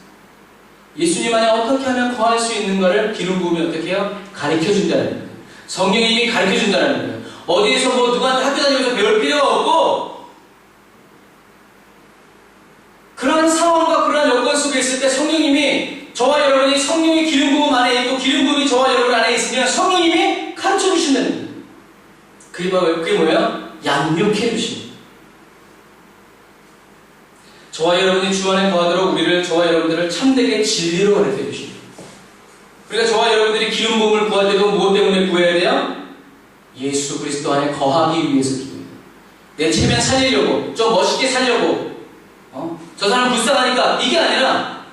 예수님 안에 어떻게 하면 거할 수 있는가를 기름 부음이 어떻게 해요? 가르쳐 준다는 거예요. 성령님이 가르쳐 준다는 거예요. 어디에서 뭐 누구한테 학교 다니면서 배울 필요가 없고 그러한 상황과 그러한 여건 속에 있을 때 성령님이 저와 여러분이 성령의 기름 부음 안에 있고 기름 부음이 저와 여러분 안에 있으면 성령님이 가르쳐 주신다는 거예요. 그게 뭐예요? 양육해 주십니다. 저와 여러분이 주 안에 거하도록 우리를 저와 여러분들을 참되게 진리로 가르쳐 주십니다. 그러니까 저와 여러분들이 기름 부음을 구할 때도 무엇 때문에 구해야 돼요? 예수 그리스도 안에 거하기 위해서 기도해요. 내 체면 살리려고, 좀 멋있게 살려고, 저 사람 불쌍하니까 이게 아니라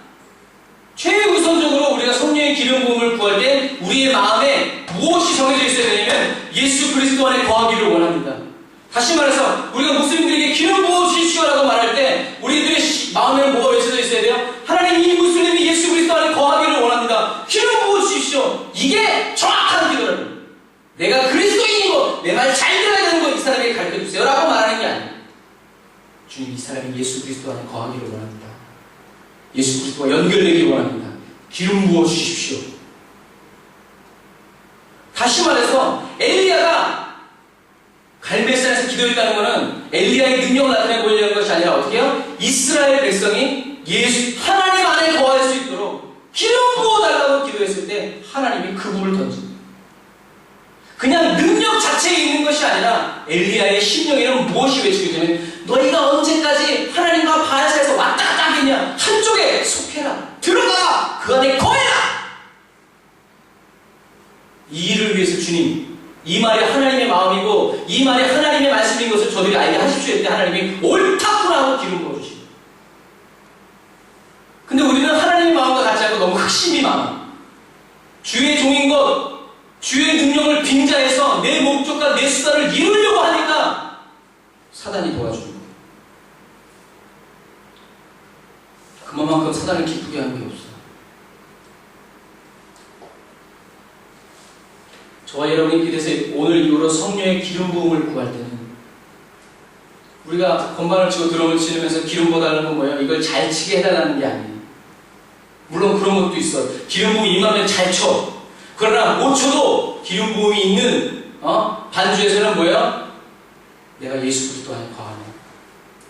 최우선적으로 우리가 성령의 기름 부음을 구할 때 우리의 마음에 무엇이 정해져 있어야 되냐면 예수 그리스도 안에 거하기를 원합니다. 다시 말해서 우리가 무슬림들에게 기름 부어 주십시오라고 말할 때 우리들의 마음에는 뭐가 외쳐져 있어야 돼요? 하나님 이 무슬림이 예수 그리스도 안에 거하기를 원합니다. 기름 부어 주십시오. 이게 정확한 기도라는 거예요. 내가 그리스도인이고 내 말 잘 들어야 되는 거 이 사람에게 가르쳐 주세요 라고 말하는 게 아니에요. 주님 이 사람이 예수 그리스도 안에 거하기를 원합니다. 예수 그리스도와 연결되기를 원합니다. 기름 부어 주십시오. 다시 말해서 엘리야가 갈멜산에서 기도했다는 것은 엘리야의 능력을 나타내 보이려는 것이 아니라 어떻게 해요? 이스라엘 백성이 하나님 안에 거할 수 있도록 기름 부어달라고 기도했을 때 하나님이 그 불을 던집니다. 그냥 능력 자체에 있는 것이 아니라 엘리야의 심령에는 무엇이 외치겠냐면 너희가 언제까지 하나님과 바알 사이에서 왔다 갔다 하겠냐? 한쪽에 속해라. 들어가라. 그 안에 거해라. 이 일을 위해서 주님 이 말이 하나님의 마음이고 이 말이 하나님의 말씀인 것을 저들이 알게 하십시오 했을 때 하나님이 옳다구나 하고 기름 부어주십니다. 근데 우리는 하나님의 마음과 같지 않고 너무 흑심이 많아. 주의 종인 것 주의 능력을 빙자해서 내 목적과 내 수단을 이루려고 하니까 사단이 도와주는 거예요. 그만큼 사단을 기쁘게 하는 게 없어요. 저와 여러분이 그래서 오늘 이후로 성령의 기름 부음을 구할 때는 우리가 건반을 치고 드럼을 치면서 기름 부어달라는 건 뭐예요? 이걸 잘 치게 해달라는 게 아니에요. 물론 그런 것도 있어요. 기름 부음이 임하면 잘 쳐. 그러나 못 쳐도 기름 부음이 있는 반주에서는 뭐예요? 내가 예수 그리스도 안에 거하네.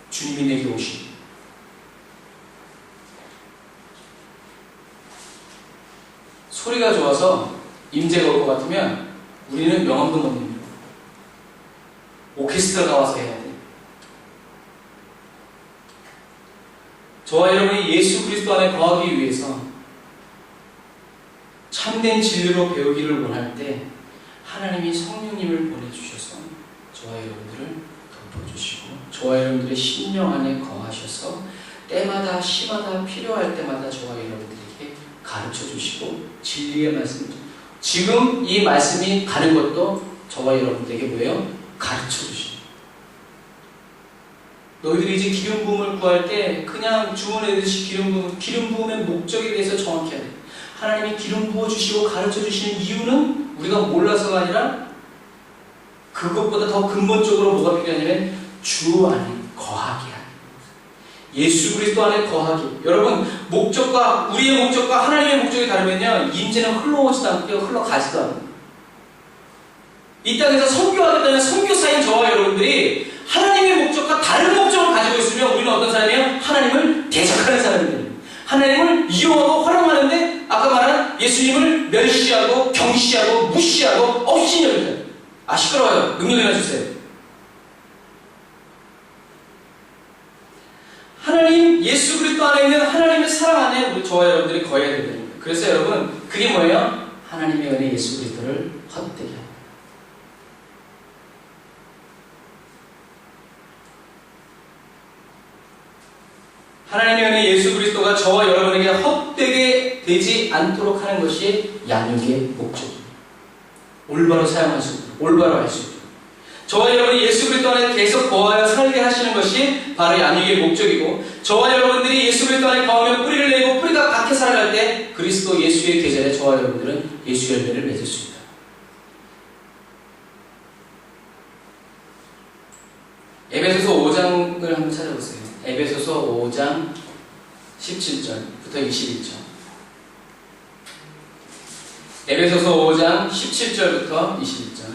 주님이 내게 오시니. 소리가 좋아서 임재가 올 것 같으면 우리는 명함도 못 냅니다. 오케스트라가 와서 해야 돼. 저와 여러분이 예수 그리스도 안에 거하기 위해서 참된 진리로 배우기를 원할 때 하나님이 성령님을 보내주셔서 저와 여러분들을 덮어주시고 저와 여러분들의 심령 안에 거하셔서 때마다 시마다 필요할 때마다 저와 여러분들에게 가르쳐 주시고 진리의 말씀, 지금 이 말씀이 가는 것도 저와 여러분들에게 뭐예요? 가르쳐 주시고, 너희들이 이제 기름 부음을 구할 때 그냥 주문하듯이 기름 부음의 목적에 대해서 정확히 해야 돼. 하나님이 기름 부어 주시고 가르쳐 주시는 이유는 우리가 몰라서가 아니라 그것보다 더 근본적으로 뭐가 필요하냐면 주 안에 거하게 하는 거예요. 예수 그리스도 안에 거하기. 여러분, 목적과 우리의 목적과 하나님의 목적이 다르면요, 임재는 흘러오지도 않고 흘러가지도 않아요. 이 땅에서 선교하겠다는 선교사인 저와 여러분들이 하나님의 목적과 다른 목적을 가지고 있으면 우리는 어떤 사람이에요? 하나님을 대적하는 사람입니다. 하나님을 이용하고 활용하는데 아까 말한 예수님을 멸시하고 경시하고 무시하고 업신여기죠. 아, 시끄러워요. 능력이나 주세요. 하나님, 예수 그리스도 안에 있는 하나님의 사랑 안에 우리 저와 여러분들이 거해야 됩니다. 그래서 여러분, 그게 뭐예요? 하나님의 은혜 예수 그리스도를 헛되게 합니다. 하나님의 은혜 예수 그리스도가 저와 여러분에게 헛되게 되지 않도록 하는 것이 양육의 목적입니다. 올바로 사용할 수 있도록, 올바로 할 수 있도록. 저와 여러분이 예수 그리스도 안에 계속 거하여 살게 하시는 것이 바로 양육의 목적이고, 저와 여러분들이 예수 그리스도 안에 거하면 뿌리를 내고 뿌리가 각게 살아갈 때 그리스도 예수의 계절에 저와 여러분들은 예수 열매를 맺을 수 있다. 에베소서 5장을 한번 찾아보세요. 에베소서 5장 17절부터 21절. 에베소서 5장 17절부터 21절.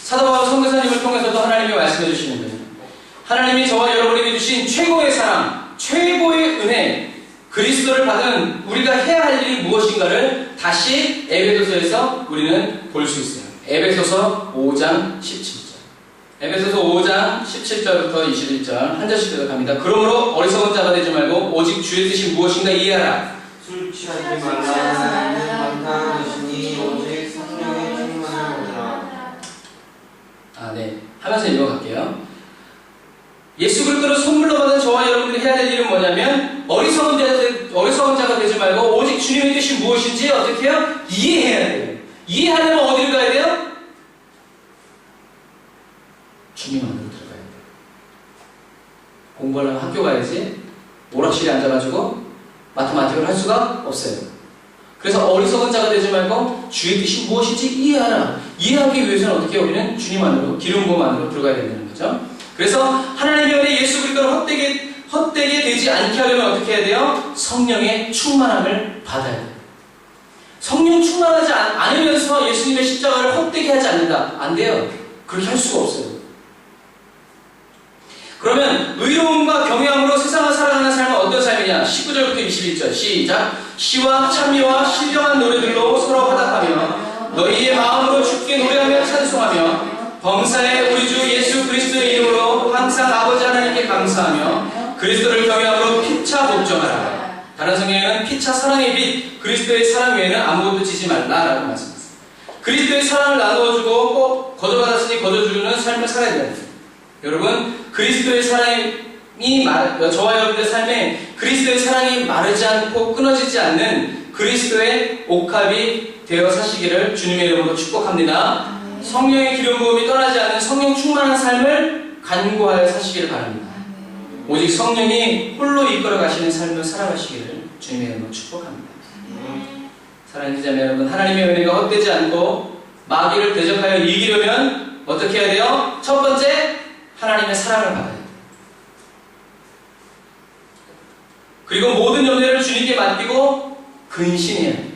사도 바울 선교사님을 통해서도 하나님이 말씀해 주시는 거예요. 하나님이 저와 여러분에게 주신 최고의 사랑, 최고의 은혜, 그리스도를 받은 우리가 해야 할 일이 무엇인가를 다시 에베소서에서 우리는 볼 수 있어요. 에베소서 5장 17절. 에베소서 5장 17절부터 21절 한 절씩 들어갑니다. 그러므로 어리석은 자가 되지 말고 오직 주의 뜻이 무엇인가 이해하라. 술 취하지 말라. 있는 많다 하시니 오직 성령의 충만을 얻으라. 네. 하면서 읽어갈게요. 예수 그리스도를 선물로 받은 저와 여러분들이 해야 될 일은 뭐냐면 어리석은 자가 되지 말고 오직 주님의 뜻이 무엇인지 어떻게 해요? 이해해야 돼요. 이해하려면 어디를 가야 돼요? 주님 안으로 들어가야 돼요. 공부하려면 학교 가야지 오락실에 앉아가지고 마테마틱을 할 수가 없어요. 그래서 어리석은 자가 되지 말고 주의 뜻이 무엇인지 이해하라. 이해하기 위해서는 어떻게 해요? 우리는 주님 안으로, 기름 부음 안으로 들어가야 된다는 거죠. 그래서 하나님의 은혜 예수 그리스도를 헛되게 되지 않게 하려면 어떻게 해야 돼요? 성령의 충만함을 받아야 돼요. 성령 충만하지 않으면서 예수님의 십자가를 헛되게 하지 않는다. 안 돼요. 그렇게 할 수가 없어요. 그러면 의로움과 경외함으로 세상을 살아가는 삶은 어떤 삶이냐? 19절부터 21절 시작. 시와 찬미와 신령한 노래들로 서로 화답하며 너희의 마음으로 주께 노래하며 찬송하며 범사의 우리 주 예수 그리스도의 이름으로 항상 아버지 하나님께 감사하며 그리스도를 경외함으로 피차 복종하라. 다른 성경에는 피차 사랑의 빛, 그리스도의 사랑 외에는 아무것도 지지 말라라고 말씀하셨습니다. 그리스도의 사랑을 나누어주고 꼭 거저받았으니 거저주는 삶을 살아야 됩니다. 여러분, 그리스도의 사랑이 저와 여러분들의 삶에 그리스도의 사랑이 마르지 않고 끊어지지 않는 그리스도의 옥합이 되어 사시기를 주님의 이름으로 축복합니다. 성령의 기름 부음이 떠나지 않는 성령 충만한 삶을 간구하여 사시기를 바랍니다. 오직 성령이 홀로 이끌어 가시는 삶을 살아가시기를 주님의 이름으로 축복합니다. 사랑하는 자매 여러분, 하나님의 은혜가 헛되지 않고 마귀를 대적하여 이기려면 어떻게 해야 돼요? 첫 번째, 하나님의 사랑을 받아야 돼요. 그리고 모든 염려를 주님께 맡기고 근신해야 돼요.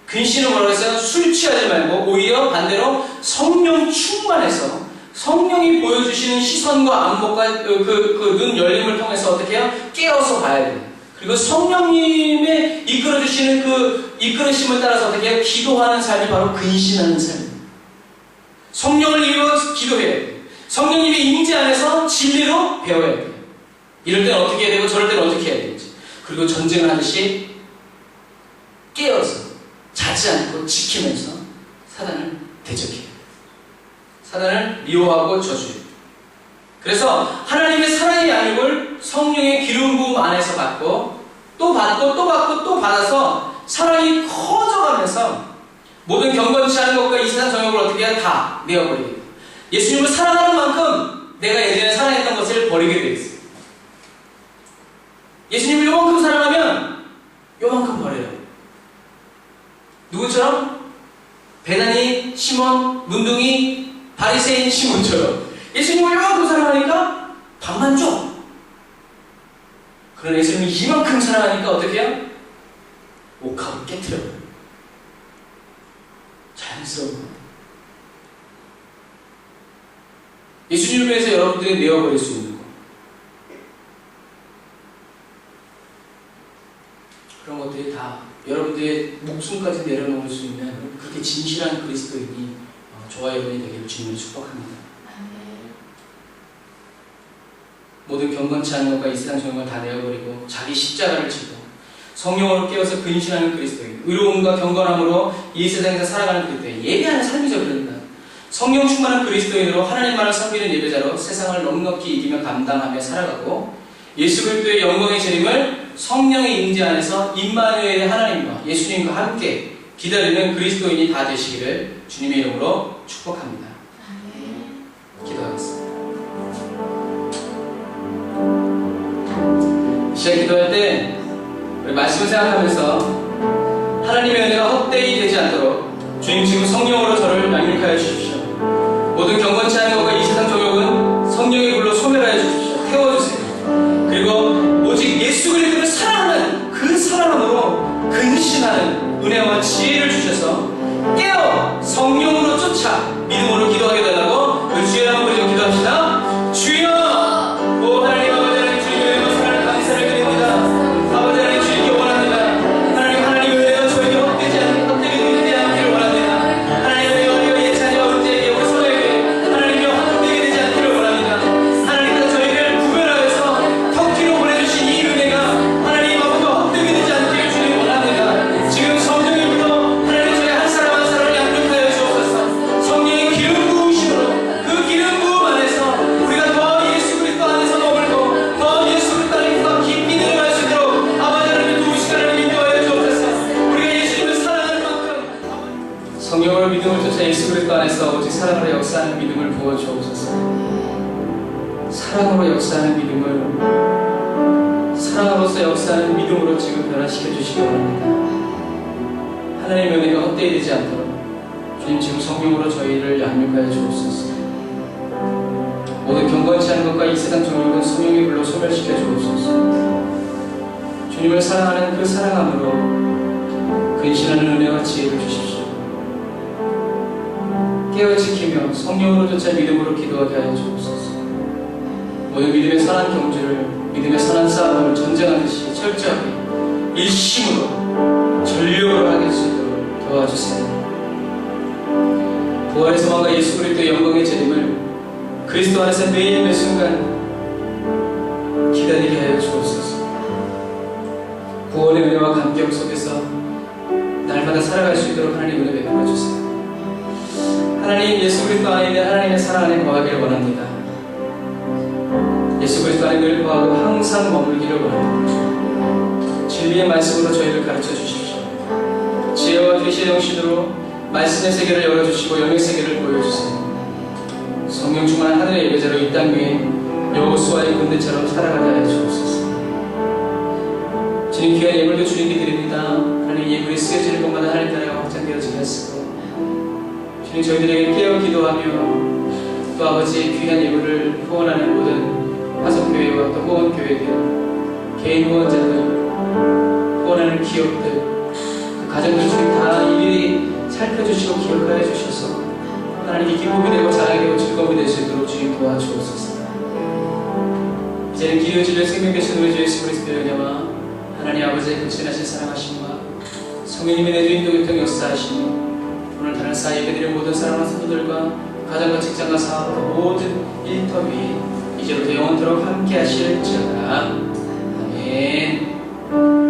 근신은 뭐라고 했어요? 술 취하지 말고 오히려 반대로 성령 충만해서 성령이 보여주시는 시선과 안목과 그 눈 열림을 통해서 어떻게 해요? 깨어서 봐야 돼요. 그리고 성령님의 이끌어주시는 그 이끌으심을 따라서 어떻게 해요? 기도하는 삶이 바로 근신하는 삶입니다. 성령을 이루어 기도해야 돼요. 성령님의 임재 안에서 진리로 배워야 돼요. 이럴 때는 어떻게 해야 되고 저럴 때는 어떻게 해야 되는지. 그리고 전쟁을 하듯이 깨어서 자지 않고 지키면서 사단을 대적해요. 사단을 미워하고 저주해요. 그래서 하나님의 사랑의 양육을 성령의 기름 부음 안에서 받고 또 받고 또 받고 또 받아서 사랑이 커져가면서 모든 경건치 않은 것과 이 세상 정욕을 어떻게 해야 다 내어버리게 돼요. 예수님을 사랑하는 만큼 내가 예전에 사랑했던 것을 버리게 되어 있어요. 예수님을 요만큼 사랑하면 요만큼 버려요. 누구처럼? 베나니, 시몬, 문둥이, 바리새인 시몬처럼 예수님을 요만큼 사랑하니까 반만 줘. 그러나 예수님을 이만큼 사랑하니까 어떻게 해요? 옥합을 깨트려요. 자연스러운 거예요. 예수님을 위해서 여러분들이 내어버릴 수 있는 거. 그런 것들이 다 여러분들의 목숨까지 내려놓을 수 있는 그렇게 진실한 그리스도인이 저와 여러분이 되기를 주님을 축복합니다. 모든 경건치 않은 것과 이 세상 정욕을 다 내어버리고 자기 십자가를 지고 성령으로 깨어서 근신하는 그리스도인, 의로움과 경건함으로 이 세상에서 살아가는 그리스도인, 예배하는 삶이죠. 그러니까 성령 충만한 그리스도인으로 하나님만을 섬기는 예배자로 세상을 넉넉히 이기며 감당하며 살아가고 예수 그리스도의 영광의 재림을 성령의 임재 안에서 임마누엘의 하나님과 예수님과 함께 기다리는 그리스도인이 다 되시기를 주님의 이름으로 축복합니다. 기도하겠습니다. 시작 기도할 때 우리 말씀을 생각하면서 하나님의 은혜가 헛되이 되지 않도록 주님 지금 성령으로 저를 양육하여 주십시오. 모든 경건치 않은 것과 이 세상 정욕은 성령의 불로 소멸하여 주십시오. 태워주세요. 그리고 오직 예수 그리스도를 사랑하는 그 사랑으로 근신하는 은혜와 지혜를 주셔서 깨어 성령으로 쫓아 믿음으로 기도하게 달라고 우리 주의 이름으로 부르짖어 기도합시다. 주여! 오 하나님 아버지 하나님 주님의 은혜와 사랑을 감사를 드립니다. 아버지 하나님 주님께 원합니다. 하나님의 은혜가 저에게 헛되게 되지 않기를 원합니다. 하나님의 어리와 예찬이와 은재에게 우리 서로에게 하나님의 헛되게 되지 않기를 원합니다. 하나님께서 저희를 구별하여서 터키로 보내주신 이 은혜가 하나님 앞으로 헛되게 되지 않기를 주님 원합니다. 지금 성령의 불로 하나님 저희 한 사람 한 사람을 양육하여 주옵소서. 성령의 기름 부으심으로 그 기름 부음 안에서 우리가 더 예수 그리스도 안에서 머물고 더 예수 그리스도 안에 더 깊이 들어갈 수 있도록 아버지 하나님의 도우시기 하나님 인도하여 주옵소서. 우리가 예수님을 사랑하는 만큼 성령으로 믿음을 쫓아 예수 그리스도 안에서 오직 사랑으로 역사하는 믿음을 부어 주옵소서. 사랑으로 역사하는 믿음을 사랑으로서 역사하는 믿음으로 지금 변화시켜 주시기 바랍니다. 하나님의 은혜가 헛되이 되지 않도록 주님 지금 성령으로 저희를 양육하여 주옵소서. 모든 경건치 않은 것과 이 세상 정욕은 성령의 불로 소멸시켜 주옵소서. 주님을 사랑하는 그 사랑함으로 근신하는 은혜와 지혜를 주십시오. 깨어 지키며 성령으로 쫓아 믿음으로 기도하게 하여 주옵소서. 모든 믿음의 선한 경주를 믿음의 선한 싸움을 전쟁하듯이 철저하게 일심으로 전력으로 하게 할 수 있도록 도와주세요. 부활의 소망과 예수 그리스도의 영광의 재림을 그리스도 안에서 매일 매 순간 기다리게 하여 주옵소서. 구원의 은혜와 감격 속에서 날마다 살아갈 수 있도록 하나님 은혜 베풀어 주세요. 하나님 예수 그리스도 안에 있는 하나님의 사랑 안에 거하기를 원합니다. 예수 그리스도 안에 늘 거하고 항상 머물기를 원합니다. 진리의 말씀으로 저희를 가르쳐 주십시오. 지혜와 계시의 정신으로 말씀의 세계를 열어주시고 영의 세계를 보여주세요. 성령 충만한 하늘의 예배자로 이 땅 위에 여호수아의 군대처럼 살아가게 하여 주옵소서. 주님 귀한 예물도 주님께 드립니다. 하나님 예물이 쓰여지는 곳마다 하나님 나라가 확장되어지게 하시고 주님 저희들에게 깨어 기도하며 또 아버지 귀한 예물을 후원하는 모든 화성교회와 또 후원교회들 개인 후원자들 후원하는 기업들 그 가정들 중에 다 일일이 살펴주시고 기억하여 주셔서 하나님께 기쁨이 되고 자랑이 되고 즐거움이 될 수 있도록 주님 도와주옵소서. 이제는 기도의 진리의 생명 되신 우리 주 예수 그리스도의 은혜와 하나님 아버지의 극진하신 사랑하심과 성령님의 내주인도 교통 역사하시니 오늘 다른 사이 예배드린 모든 사랑하는 성도들과 가정과 직장과 사업과 모든 일터 위에 이제부터 영원토록 함께 하실지어다. 아멘.